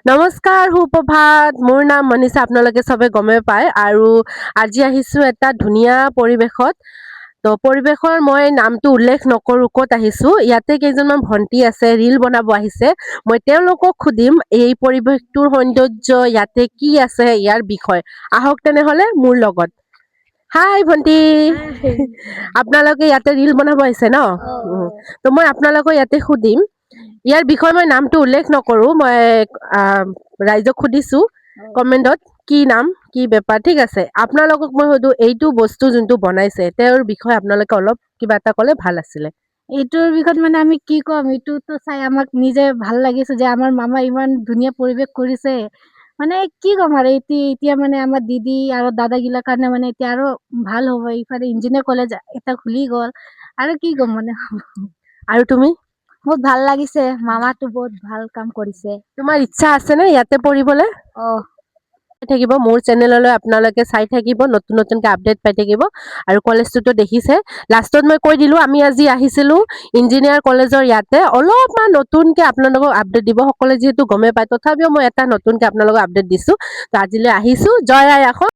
নমস্কাৰ, সুপ্ৰভাত। মোৰ নাম মনীষা, আপোনালোকে চবে গমেই পায়। আৰু আজি আহিছোঁ এটা ধুনীয়া পৰিৱেশত। তো পৰিৱেশৰ মই নামটো উল্লেখ নকৰোঁ ক'ত আহিছোঁ। ইয়াতে কেইজনমান ভণ্টি আছে, ৰীল বনাব আহিছে। মই তেওঁলোকক সুধিম এই পৰিৱেশটোৰ সৌন্দৰ্য, ইয়াতে কি আছে ইয়াৰ বিষয়। আহক তেনেহ'লে মোৰ লগত। হাই ভণ্টি, আপোনালোকে ইয়াতে ৰীল বনাব আহিছে ন? তো মই আপোনালোকক ইয়াতে সুধিম ইয়াৰ বিষয়ে মই নামটো উল্লেখ নকৰোঁ। মই ৰাইজক সুধিছোঁ কমেণ্টত কি নাম কি বেপাৰ, ঠিক আছে। আপোনালোকক মই সুধো এইটো বস্তু যোনটো বনাইছে তেওঁৰ বিষয়ে আপোনালোকে অলপ কিবা এটা ক'লে ভাল আছিলে। এইটোৰ বিষয়ত মানে আমি কি ক'ম, এইটোতো চাই আমাক নিজে ভাল লাগিছে যে আমাৰ মামা ইমান ধুনীয়া পৰিৱেশ কৰিছে। মানে কি ক'ম আৰু এতিয়া মানে আমাৰ দিদি আৰু দাদাগিলাৰ কাৰণে মানে এতিয়া আৰু ভাল হ'ব। ইফালে ইঞ্জিনিয়াৰ কলেজ এটা খুলি গ'ল আৰু কি ক'ম মানে। আৰু তুমি, বহুত ভাল লাগিছে, মামাটো বহুত ভাল কাম কৰিছে। তোমাৰ ইচ্ছা আছেনে ইয়াতে পঢ়িবলৈ? অ', থাকিব মোৰ চেনেললৈ আপোনালোকে চাই থাকিব, নতুন নতুনকৈ আপডেট পাই থাকিব। আৰু কলেজটোতো দেখিছে, লাষ্টত মই কৈ দিলোঁ আমি আজি আহিছিলোঁ ইঞ্জিনিয়াৰ কলেজৰ ইয়াতে অলপমান নতুনকৈ আপোনালোকক আপডেট দিব। সকলোৱে যিহেতু গমেই পায়, তথাপিও মই এটা নতুনকৈ আপোনালোকক আপডেট দিছোঁ। তো আজিলৈ আহিছোঁ। জয় আই আখৰ।